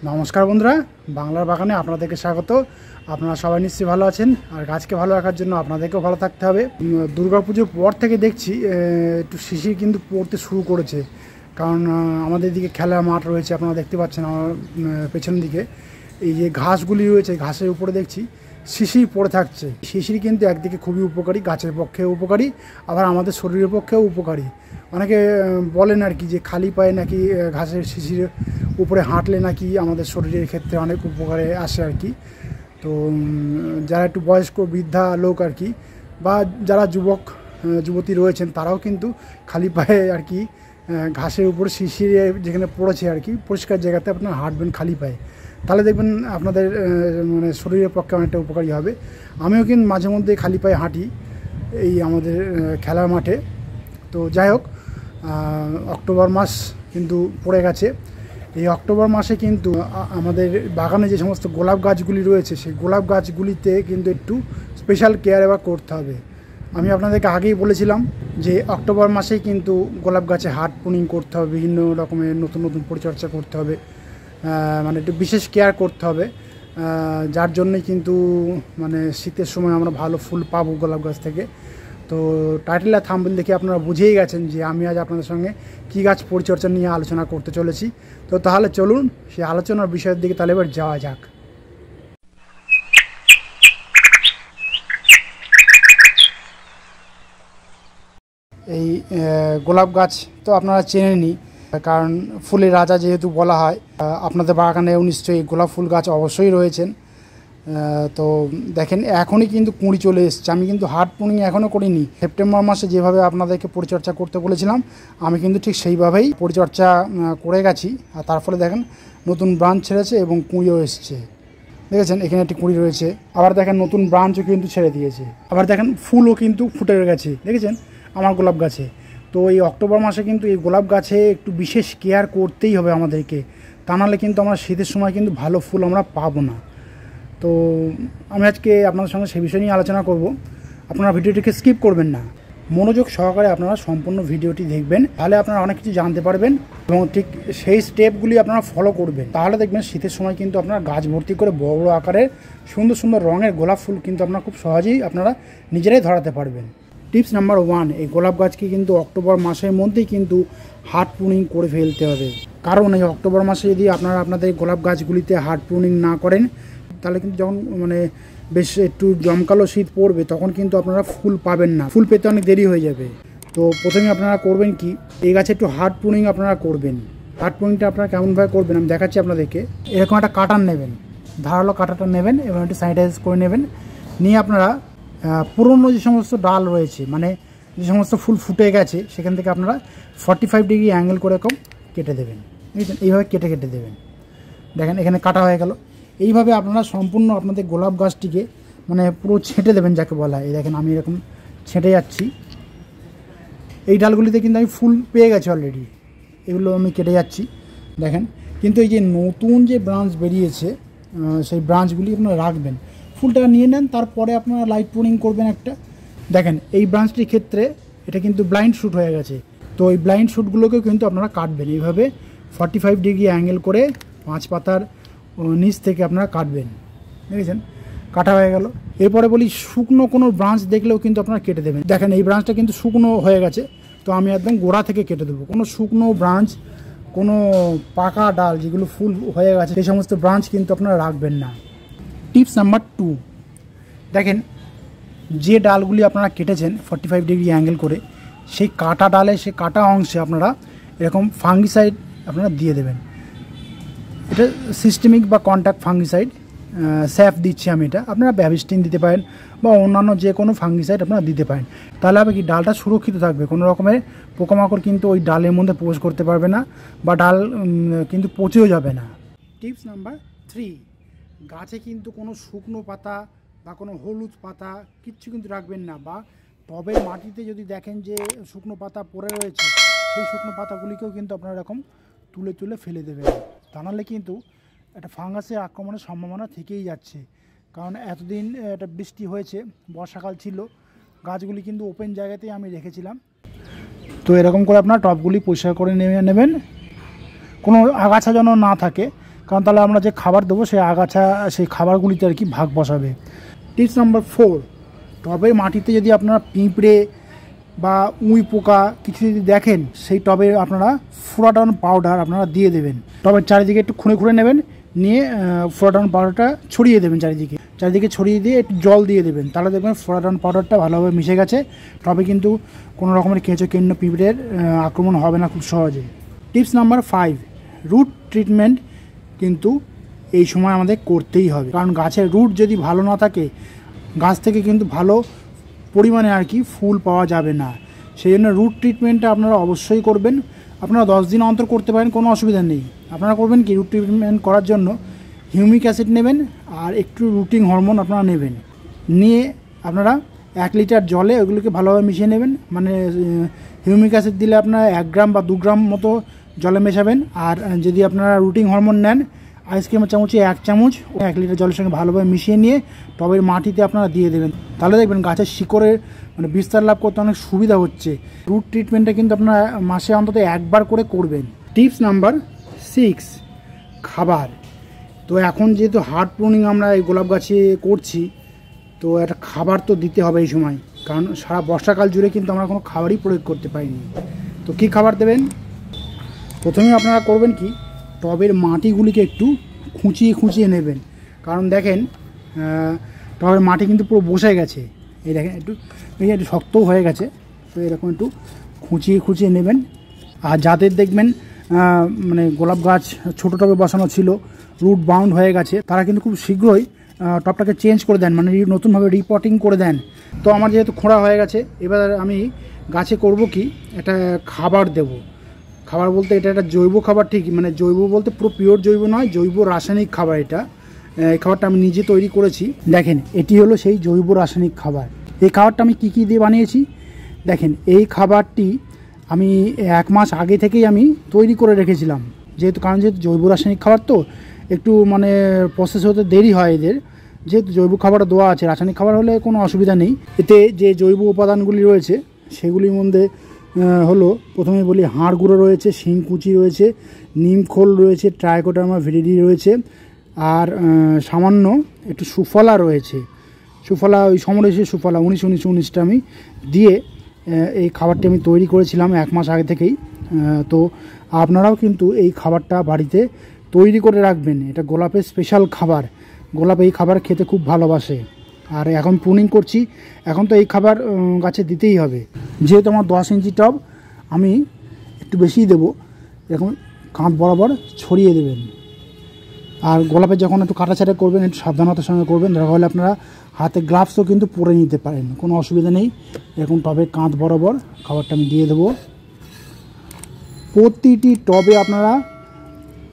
নমস্কার বন্ধুরা, বাংলার বাগানে আপনাদেরকে স্বাগত। আপনারা সবাই নিশ্চয়ই ভালো আছেন, আর গাছকে ভালো রাখার জন্য আপনাদেরকেও ভালো থাকতে হবে। দুর্গাপুজোর পর থেকে দেখছি একটু শিশির কিন্তু পড়তে শুরু করেছে, কারণ আমাদের দিকে খেলার মাঠ রয়েছে, আপনারা দেখতে পাচ্ছেন আমার পেছন দিকে এই যে ঘাসগুলি রয়েছে, ঘাসের উপরে দেখছি শিশির পড়ে থাকছে। শিশির কিন্তু একদিকে খুবই উপকারী, গাছের পক্ষেও উপকারী, আবার আমাদের শরীরের পক্ষেও উপকারী। অনেকে বলেন আর কি যে খালি পায়ে নাকি ঘাসের শিশির উপরে হাঁটলে নাকি আমাদের শরীরের ক্ষেত্রে অনেক উপকারে আসে আর কি। তো যারা একটু বয়স্ক বৃদ্ধা লোক আর কি, বা যারা যুবতী রয়েছেন, তারাও কিন্তু খালি পায়ে আর কি ঘাসের উপরে শিশিরে যেখানে পড়েছে আর কি পরিষ্কার জায়গাতে আপনার হাঁটবেন খালি পায়ে, তাহলে দেখবেন আপনাদের মানে শরীরের পক্ষে অনেকটা উপকারী হবে। আমিও কিন্তু মাঝে মধ্যে খালি পায়ে হাঁটি এই আমাদের খেলার মাঠে। তো যাই হোক, অক্টোবর মাস কিন্তু পড়ে গেছে। এই অক্টোবর মাসে কিন্তু আমাদের বাগানে যে সমস্ত গোলাপ গাছগুলি রয়েছে, সেই গোলাপ গাছগুলিতে কিন্তু একটু স্পেশাল কেয়ার এবার করতে হবে। আমি আপনাদেরকে আগেই বলেছিলাম যে অক্টোবর মাসেই কিন্তু গোলাপ গাছে হার্ড প্রুনিং করতে হবে, বিভিন্ন রকমের নতুন নতুন পরিচর্যা করতে হবে, মানে একটু বিশেষ কেয়ার করতে হবে, যার জন্যই কিন্তু মানে শীতের সময় আমরা ভালো ফুল পাবো গোলাপ গাছ থেকে। তো টাইটেল আর থাম্বনেল দেখে আপনারা বুঝেই গেছেন যে আমি আজ আপনাদের সঙ্গে কী গাছ পরিচর্যা নিয়ে আলোচনা করতে চলেছি। তো তাহলে চলুন সেই আলোচনার বিষয়ের দিকে তাহলে এবার যাওয়া যাক। এই গোলাপ গাছ তো আপনারা চেনেনই, কারণ ফুলের রাজা যেহেতু বলা হয়। আপনাদের বাগানেও নিশ্চয়ই গোলাপ ফুল গাছ অবশ্যই রয়েছেন। তো দেখেন এখনই কিন্তু কুঁড়ি চলে এসছে। আমি কিন্তু হার্ড প্রুনিং এখনও করিনি। সেপ্টেম্বর মাসে যেভাবে আপনাদেরকে পরিচর্যা করতে বলেছিলাম, আমি কিন্তু ঠিক সেইভাবেই পরিচর্যা করে গেছি। আর তার ফলে দেখেন নতুন ব্রাঞ্চ ছেড়েছে এবং কুঁড়িও এসছে। দেখেছেন এখানে একটি কুঁড়ি রয়েছে, আবার দেখেন নতুন ব্রাঞ্চও কিন্তু ছেড়ে দিয়েছে, আবার দেখেন ফুলও কিন্তু ফুটে গেছে দেখেছেন আমার গোলাপ গাছে। তো এই অক্টোবর মাসে কিন্তু এই গোলাপ গাছে একটু বিশেষ কেয়ার করতেই হবে আমাদেরকে, তা নাহলে কিন্তু আমরা শীতের সময় কিন্তু ভালো ফুল আমরা পাবো না। তো আমি আজকে আপনাদের সঙ্গে সেই বিষয় নিয়ে আলোচনা করব। আপনারা ভিডিওটিকে স্কিপ করবেন না, মনোযোগ সহকারে আপনারা সম্পূর্ণ ভিডিওটি দেখবেন, তাহলে আপনারা অনেক কিছু জানতে পারবেন এবং ঠিক সেই স্টেপগুলি আপনারা ফলো করবেন। তাহলে দেখবেন শীতের সময় কিন্তু আপনারা গাছ ভর্তি করে বড় বড় আকারের সুন্দর সুন্দর রঙের গোলাপ ফুল কিন্তু আপনারা খুব সহজেই আপনারা নিজেরাই ধরাতে পারবেন। টিপস নাম্বার 1, এই গোলাপ গাছকে কিন্তু অক্টোবর মাসের মধ্যেই কিন্তু হার্ড প্রুনিং করে ফেলতে হবে। কারণ এই অক্টোবর মাসে যদি আপনারা আপনাদের গোলাপ গাছগুলিতে হার্ড প্রুনিং না করেন, তাহলে কিন্তু যখন মানে বেশ একটু জমকালো শীত পড়বে, তখন কিন্তু আপনারা ফুল পাবেন না, ফুল পেতে অনেক দেরি হয়ে যাবে। তো প্রথমে আপনারা করবেন কি, এই গাছে একটু হার্ড প্রুনিং আপনারা করবেন। হার্ড প্রুনিংটা আপনারা কেমনভাবে করবেন আমি দেখাচ্ছি আপনাদেরকে। এরকম একটা কাটার নেবেন, ধারালো কাটাটা নেবেন এবং একটু স্যানিটাইজ করে নেবেন। নিয়ে আপনারা পুরনো যে সমস্ত ডাল রয়েছে, মানে যে সমস্ত ফুল ফুটে গেছে, সেখান থেকে আপনারা 45 ডিগ্রি অ্যাঙ্গেল করে এরকম কেটে দেবেন। বুঝছেন, এইভাবে কেটে কেটে দেবেন। দেখেন এখানে কাটা হয়ে গেল। এইভাবে আপনারা সম্পূর্ণ আপনাদের গোলাপ গাছটিকে মানে পুরো ছেঁটে দেবেন, যাকে বলা হয়। এই দেখেন আমি এরকম ছেঁটে যাচ্ছি। এই ডালগুলিতে কিন্তু আমি ফুল পেয়ে গেছি অলরেডি, এগুলো আমি কেটে যাচ্ছি দেখেন। কিন্তু এই যে নতুন যে ব্রাঞ্চ বেরিয়েছে, সেই ব্রাঞ্চগুলি আপনারা রাখবেন, ফুলটা নিয়ে নেন, তারপরে আপনারা লাইট প্রুনিং করবেন একটা। দেখেন এই ব্রাঞ্চটির ক্ষেত্রে এটা কিন্তু ব্লাইন্ড শ্যুট হয়ে গেছে, তো এই ব্লাইন্ড শ্যুটগুলোকেও কিন্তু আপনারা কাটবেন এইভাবে 45 ডিগ্রি অ্যাঙ্গেল করে 5 পাতার নিচ থেকে আপনারা কাটবেন। দেখেছেন কাটা হয়ে গেল। এরপরে বলি, শুকনো কোনো ব্রাঞ্চ দেখলেও কিন্তু আপনারা কেটে দেবেন। দেখেন এই ব্রাঞ্চটা কিন্তু শুকনো হয়ে গেছে, তো আমি একদম গোড়া থেকে কেটে দেবো। কোনো শুকনো ব্রাঞ্চ, কোনো পাকা ডাল যেগুলো ফুল হয়ে গেছে, সেই সমস্ত ব্রাঞ্চ কিন্তু আপনারা রাখবেন না। টিপস নাম্বার 2, দেখেন যে ডালগুলি আপনারা কেটেছেন 45 ডিগ্রি অ্যাঙ্গেল করে, সেই কাটা ডালে, সেই কাটা অংশে আপনারা এরকম ফাঙ্গিসাইড আপনারা দিয়ে দেবেন। এটা সিস্টেমিক বা কন্ট্যাক্ট ফাঙ্গিসাইড, স্যাফ দিচ্ছি আমি এটা। আপনারা ব্যাভিস্টিন দিতে পারেন বা অন্যান্য যে কোনো ফাঙ্গিসাইড আপনারা দিতে পারেন। তাহলে হবে কি, ডালটা সুরক্ষিত থাকবে, কোনো রকমের পোকামাকড় কিন্তু ওই ডালের মধ্যে প্রবেশ করতে পারবে না, বা ডাল কিন্তু পচেও যাবে না। টিপস নাম্বার 3, গাছে কিন্তু কোনো শুকনো পাতা বা কোনো হলুদ পাতা কিচ্ছু কিন্তু রাখবেন না, বা টবের মাটিতে যদি দেখেন যে শুকনো পাতা পড়ে রয়েছে, সেই শুকনো পাতাগুলিকেও কিন্তু আপনারা এরকম তুলে তুলে ফেলে দেবেন। তা নাহলে কিন্তু একটা ফাঙ্গাসের আক্রমণের সম্ভাবনা থেকেই যাচ্ছে। কারণ এতদিন একটা বৃষ্টি হয়েছে, বর্ষাকাল ছিল, গাছগুলি কিন্তু ওপেন জায়গাতেই আমি রেখেছিলাম। তো এরকম করে আপনার টবগুলি পরিষ্কার করে নেবেন, কোনো আগাছা যেন না থাকে, কারণ তাহলে আমরা যে খাবার দেবো সেই আগাছা সেই খাবারগুলিতে আর কি ভাগ বসাবে। টিপস নাম্বার 4, টবের মাটিতে যদি আপনারা পিঁপড়ে বা উঁই পোকা কিছু যদি দেখেন, সেই টবে আপনারা ফোরাডন পাউডার আপনারা দিয়ে দেবেন। টবের চারিদিকে একটু খুঁড়ে খুঁড়ে নেবেন, নিয়ে ফোরাডন পাউডারটা ছড়িয়ে দেবেন চারিদিকে ছড়িয়ে দিয়ে একটু জল দিয়ে দেবেন। তাহলে দেখবেন ফোরাডন পাউডারটা ভালোভাবে মিশে গেছে, টবে কিন্তু কোনো রকমের কেঁচো কেন্ন পিঁপড়ের আক্রমণ হবে না খুব সহজে। টিপস নাম্বার 5, রুট ট্রিটমেন্ট কিন্তু এই সময় আমাদের করতেই হবে, কারণ গাছের রুট যদি ভালো না থাকে গাছ থেকে কিন্তু ভালো পরিমাণে আর কি ফুল পাওয়া যাবে না। সেই জন্য রুট ট্রিটমেন্টটা আপনারা অবশ্যই করবেন। আপনারা 10 দিন অন্তর করতে পারেন, কোনো অসুবিধা নেই। আপনারা করবেন কি, রুট ট্রিটমেন্ট করার জন্য হিউমিক অ্যাসিড নেবেন আর একটু রুটিং হরমোন আপনারা নেবেন, নিয়ে আপনারা 1 লিটার জলে ওইগুলোকে ভালোভাবে মিশিয়ে নেবেন। মানে হিউমিক অ্যাসিড দিলে আপনারা 1 গ্রাম বা 2 গ্রাম মতো জলে মেশাবেন, আর যদি আপনারা রুটিং হরমোন নেন আইসক্রিমের চামচে 1 চামচ 1 লিটার জলের সঙ্গে ভালোভাবে মিশিয়ে নিয়ে টবের মাটিতে আপনারা দিয়ে দেবেন। তাহলে দেখবেন গাছের শিকড়ের মানে বিস্তার লাভ করতে অনেক সুবিধা হচ্ছে। রুট ট্রিটমেন্টটা কিন্তু আপনারা মাসে অন্তত 1 বার করে করবেন। টিপস নাম্বার 6, খাবার। তো এখন যেহেতু হার্ড প্রুনিং আমরা এই গোলাপ গাছে করছি, তো একটা খাবার তো দিতে হবে এই সময়, কারণ সারা বর্ষাকাল জুড়ে কিন্তু আমরা কোনো খাবারই প্রয়োগ করতে পারিনি। তো কী খাবার দেবেন? প্রথমে আপনারা করবেন কি, টবের মাটিগুলিকে একটু খুঁচিয়ে নেবেন, কারণ দেখেন টবের মাটি কিন্তু পুরো বসে গেছে। এই দেখেন একটু শক্তও হয়ে গেছে, তো এরকম একটু খুঁচিয়ে নেবেন। আর যাদের দেখবেন মানে গোলাপ গাছ ছোটো টবে বসানো ছিল, রুট বাউন্ড হয়ে গেছে, তারা কিন্তু খুব শীঘ্রই টবটাকে চেঞ্জ করে দেন, মানে নতুনভাবে রিপোর্টিং করে দেন। তো আমার যেহেতু খোঁড়া হয়ে গেছে, এবার আমি গাছে করব কি, একটা খাবার দেব। খাবার বলতে এটা একটা জৈব খাবার, ঠিকই, মানে জৈব বলতে পুরো পিওর জৈব নয়, জৈব রাসায়নিক খাবার এটা। এই খাবারটা আমি নিজে তৈরি করেছি। দেখেন এটি হলো সেই জৈব রাসায়নিক খাবার। এই খাবারটা আমি কী দিয়ে বানিয়েছি দেখেন। এই খাবারটি আমি 1 মাস আগে থেকেই আমি তৈরি করে রেখেছিলাম, যেহেতু জৈব রাসায়নিক খাবার তো একটু মানে প্রসেস হতে দেরি হয় এদের, যেহেতু জৈব খাবারটা দেওয়া আছে। রাসায়নিক খাবার হলে কোনো অসুবিধা নেই। এতে যে জৈব উপাদানগুলি রয়েছে সেগুলির মধ্যে হলো, প্রথমে বলি, হাড় গুঁড়ো রয়েছে, শিংকুচি রয়েছে, নিমখোল রয়েছে, ট্রাইকোডার্মা ভিরিডি রয়েছে, আর সামান্য একটু সুফলা রয়েছে। সুফলা ওই সমরেশের সুফলা 1919টা আমি দিয়ে এই খাবারটি আমি তৈরি করেছিলাম 1 মাস আগে থেকেই। তো আপনারাও কিন্তু এই খাবারটা বাড়িতে তৈরি করে রাখবেন। এটা গোলাপের স্পেশাল খাবার, গোলাপ এই খাবার খেতে খুব ভালোবাসে। আর এখন প্রুনিং করছি, এখন তো এই খাবার গাছে দিতেই হবে। যেহেতু আমার 10 ইঞ্চি টব, আমি একটু বেশিই দেবো, এরকম কাঁধ বরাবর ছড়িয়ে দেবেন। আর গোলাপের যখন একটু কাটাছাটা করবেন একটু সাবধানতার সঙ্গে করবেন, দরকার হলে আপনারা হাতে গ্লাভসও কিন্তু পরে নিতে পারেন, কোনো অসুবিধা নেই। এরকম টবের কাঁধ বরাবর খাবারটা আমি দিয়ে দেবো। প্রতিটি টবে আপনারা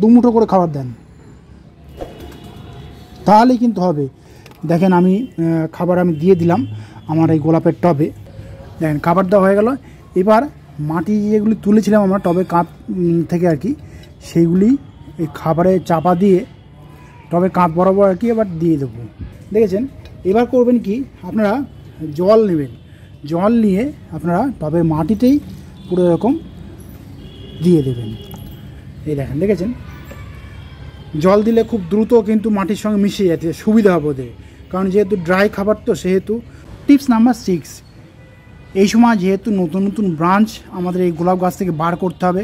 2 মুঠো করে খাবার দেন, তাহলেই কিন্তু হবে। দেখেন আমি খাবার আমি দিয়ে দিলাম আমার এই গোলাপের টবে। দেখেন খাবার দেওয়া হয়ে গেল। এবার মাটি যেগুলি তুলেছিলাম আমরা টবের কাঁধ থেকে আর কি, সেইগুলি এই খাবারে চাপা দিয়ে টবের কাঁধ বরাবর আর কি এবার দিয়ে দেবো। দেখেছেন? এবার করবেন কি, আপনারা জল নেবেন, জল নিয়ে আপনারা টবের মাটিতেই পুরো এরকম দিয়ে দেবেন। এই দেখেন, দেখেছেন? জল দিলে খুব দ্রুত কিন্তু মাটির সঙ্গে মিশে যেতে সুবিধা হবে ওদের, কারণ যেহেতু ড্রাই খাবার তো সেহেতু। টিপস নাম্বার 6, এই সময় যেহেতু নতুন ব্রাঞ্চ আমাদের এই গোলাপ গাছ থেকে বার করতে হবে,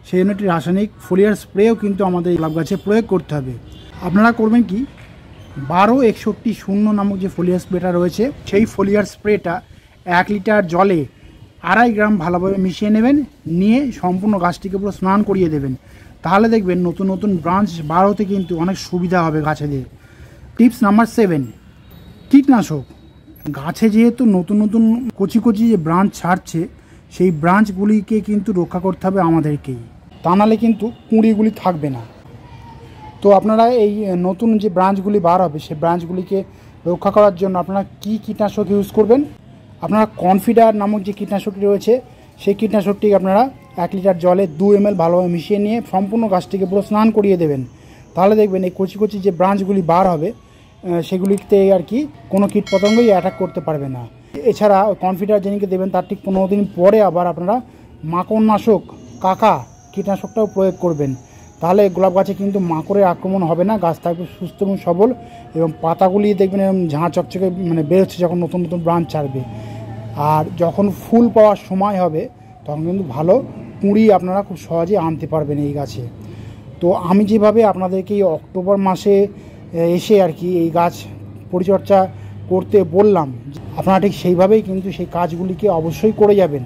সেই জন্য একটি রাসায়নিক ফোলিয়ার স্প্রেও কিন্তু আমাদের গোলাপ গাছে প্রয়োগ করতে হবে। আপনারা করবেন কি, 1261 নামক যে ফোলিয়ার স্প্রেটা রয়েছে, সেই ফোলিয়ার স্প্রেটা 1 লিটার জলে 2.5 গ্রাম ভালোভাবে মিশিয়ে নেবেন, নিয়ে সম্পূর্ণ গাছটিকে পুরো স্নান করিয়ে দেবেন। তাহলে দেখবেন নতুন ব্রাঞ্চ বার হতে কিন্তু অনেক সুবিধা হবে গাছেদের। টিপস নাম্বার 7, কীটনাশক। গাছে যেহেতু নতুন কচি যে ব্রাঞ্চ ছাড়ছে, সেই ব্রাঞ্চগুলিকে কিন্তু রক্ষা করতে হবে আমাদেরকেই, তা নাহলে কিন্তু কুঁড়িগুলি থাকবে না। তো আপনারা এই নতুন যে ব্রাঞ্চগুলি বার হবে সেই ব্রাঞ্চগুলিকে রক্ষা করার জন্য আপনারা কী কীটনাশক ইউজ করবেন? আপনারা কনফিডার নামক যে কীটনাশকটি রয়েছে সেই কীটনাশকটি আপনারা 1 লিটার জলে 2 ml ভালোভাবে মিশিয়ে নিয়ে সম্পূর্ণ গাছটিকে পুরো স্নান করিয়ে দেবেন। তাহলে দেখবেন এই কচি যে ব্রাঞ্চগুলি বার হবে সেগুলিতে আর কি কোনো কীটপতঙ্গই অ্যাটাক করতে পারবে না। এছাড়া কনফিডার যেদিনকে দেবেন তার ঠিক 15 দিন পরে আবার আপনারা মাকড়নাশক কাকা কীটনাশকটাও প্রয়োগ করবেন, তাহলে গোলাপ গাছে কিন্তু মাকড়ের আক্রমণ হবে না, গাছ থাকবে সুস্থ এবং সবল এবং পাতাগুলি দেখবেন এরকম ঝাঁ চকচকে মানে বেরোচ্ছে যখন নতুন নতুন ব্রাঞ্চ ছাড়বে। আর যখন ফুল পাওয়ার সময় হবে তখন কিন্তু ভালো কুঁড়ি আপনারা খুব সহজেই আনতে পারবেন এই গাছে। তো আমি যেভাবে আপনাদেরকে এই অক্টোবর মাসে এসে আর কি এই গাছ পরিচর্যা করতে বললাম, আপনারা ঠিক সেইভাবেই কিন্তু সেই কাজগুলিকে অবশ্যই করে যাবেন।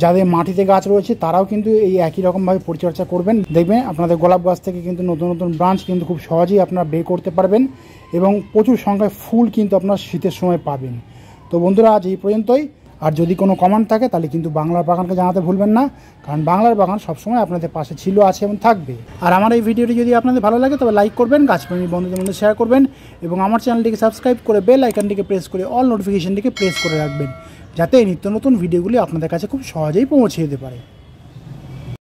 যাদের মাটিতে গাছ রয়েছে তারাও কিন্তু এই একই রকমভাবে পরিচর্যা করবেন, দেখবেন আপনাদের গোলাপ গাছ থেকে কিন্তু নতুন নতুন ব্রাঞ্চ কিন্তু খুব সহজেই আপনারা বের করতে পারবেন এবং প্রচুর সংখ্যায় ফুল কিন্তু আপনারা শীতের সময় পাবেন। তো বন্ধুরা আজ এই পর্যন্তই। আর যদি কোনো কমেন্ট থাকে তাহলে কিন্তু বাংলার বাগানকে জানাতে ভুলবেন না, কারণ বাংলার বাগান সবসময় আপনাদের পাশে ছিল, আছে এবং থাকবে। আর আমার এই ভিডিওটি যদি আপনাদের ভালো লাগে তবে লাইক করবেন, গাছপ্রেমী বন্ধুদের মধ্যে শেয়ার করবেন এবং আমার চ্যানেলটিকে সাবস্ক্রাইব করে বেল আইকনটিকে প্রেস করে অল নোটিফিকেশনটিকে প্রেস করে রাখবেন, যাতে নিত্য নতুন ভিডিওগুলি আপনাদের কাছে খুব সহজেই পৌঁছে যেতে পারে।